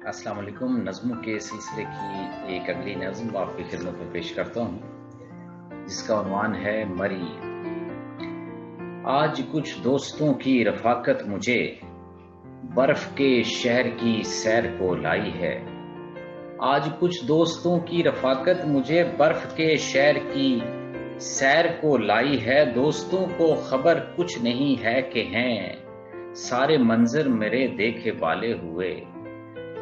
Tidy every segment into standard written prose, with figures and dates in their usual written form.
अस्सलाम वालेकुम। नज़्मों के सिलसिले की एक अगली नज़्म आपकी खिदमत में पेश करता हूँ, जिसका उन्वान है मरी। आज कुछ दोस्तों की रफ़ाकत मुझे बर्फ़ के शहर की सैर को लाई है। आज कुछ दोस्तों की रफ़ाकत मुझे बर्फ़ के शहर की सैर को लाई है। दोस्तों को खबर कुछ नहीं है कि हैं सारे मंजर मेरे देखे वाले हुए।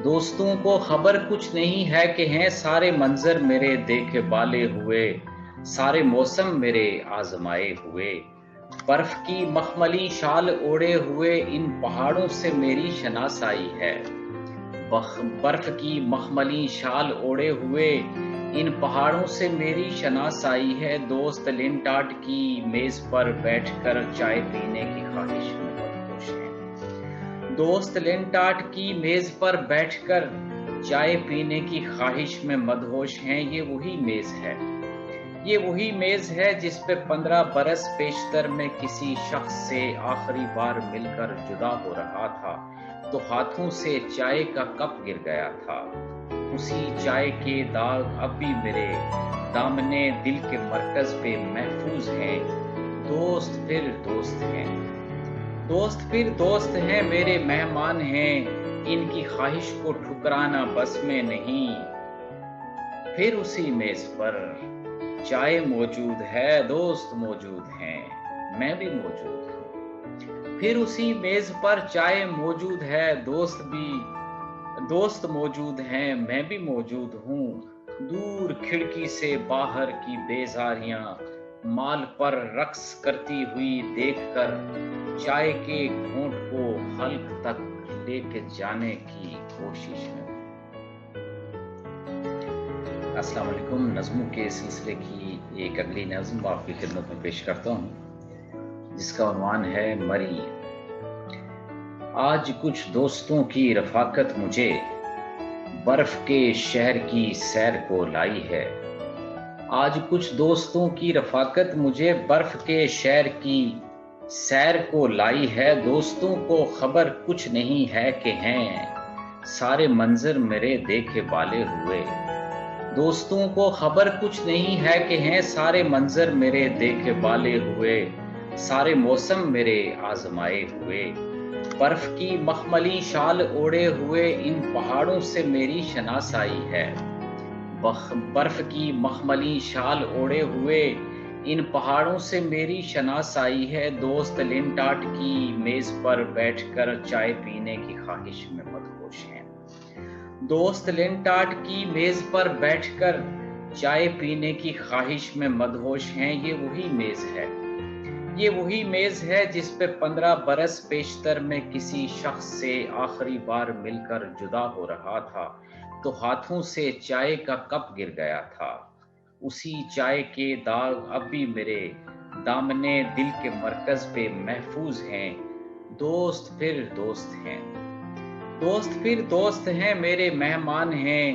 दोस्तों को खबर कुछ नहीं है कि हैं सारे मंजर मेरे देखे बाले हुए। सारे मौसम मेरे आजमाए हुए। बर्फ की मखमली शाल ओढ़े हुए इन पहाड़ों से मेरी शनासाई है। बर्फ की मखमली शाल ओढ़े हुए इन पहाड़ों से मेरी शनासाई है। दोस्त लिनटाट की मेज पर बैठकर चाय पीने की ख्वाहिश में मदहोश है। दोस्त लिनटाट की मेज पर बैठकर चाय पीने की ख्वाहिश में मदहोश हैं। ये वही मेज है जिस पे 15 बरस पेशतर में किसी शख्स से आखिरी बार मिलकर जुदा हो रहा था तो हाथों से चाय का कप गिर गया था। उसी चाय के दाग अब भी मेरे दामने दिल के मरकज पे महफूज हैं। दोस्त फिर दोस्त हैं मेरे मेहमान हैं। इनकी ख्वाहिश को ठुकराना बस में नहीं। फिर उसी मेज पर चाय मौजूद है, दोस्त मौजूद हैं, मैं भी मौजूद हूँ। फिर उसी मेज पर चाय मौजूद है, दोस्त मौजूद हैं, मैं भी मौजूद हूँ। दूर खिड़की से बाहर की बेजारियां माल पर रक्स करती हुई देखकर चाय के घूंट को हल्क तक लेके जाने की कोशिश में। अस्सलाम वालेकुम। नज़्मों के सिलसिले की एक अगली नज़्म आपकी खिदमत में पेश करता हूँ, जिसका उन्वान है मरी। आज कुछ दोस्तों की रफ़ाकत मुझे बर्फ़ के शहर की सैर को लाई है। आज कुछ दोस्तों की रफ़ाकत मुझे बर्फ़ के शहर की सैर को लाई है। दोस्तों को खबर कुछ नहीं है कि हैं सारे मंजर मेरे देखे वाले हुए। दोस्तों को खबर कुछ नहीं है कि हैं सारे मंजर मेरे देखे वाले हुए। सारे मौसम मेरे आजमाए हुए। बर्फ की मखमली शाल ओढ़े हुए इन पहाड़ों से मेरी शनासाई है। बर्फ की मखमली शाल ओढ़े हुए इन पहाड़ों से मेरी शनासाई है। दोस्त लिनटाट की मेज पर बैठकर चाय पीने की ख्वाहिश में मदहोश हैं। दोस्त लिनटाट की मेज पर बैठकर चाय पीने की ख्वाहिश में मदहोश हैं। ये वही मेज है जिस पे 15 बरस पेशतर में किसी शख्स से आखिरी बार मिलकर जुदा हो रहा था तो हाथों से चाय का कप गिर गया था। उसी चाय के दाग अब भी मेरे दामने दिल के मरकज पे महफूज हैं। दोस्त फिर दोस्त हैं मेरे मेहमान हैं।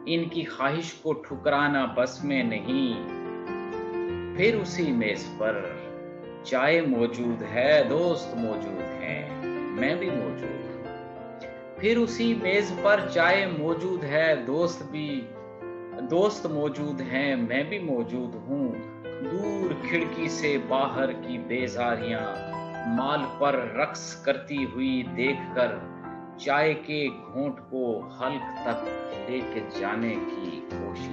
इनकी ख्वाहिश को ठुकराना बस में नहीं। फिर उसी मेज पर चाय मौजूद है, दोस्त मौजूद हैं, मैं भी मौजूद हूँ। फिर उसी मेज पर चाय मौजूद है, दोस्त मौजूद हैं, मैं भी मौजूद हूँ। दूर खिड़की से बाहर की बेजारियां माल पर रक्स करती हुई देखकर चाय के घूंट को हल्क तक लेके जाने की कोशिश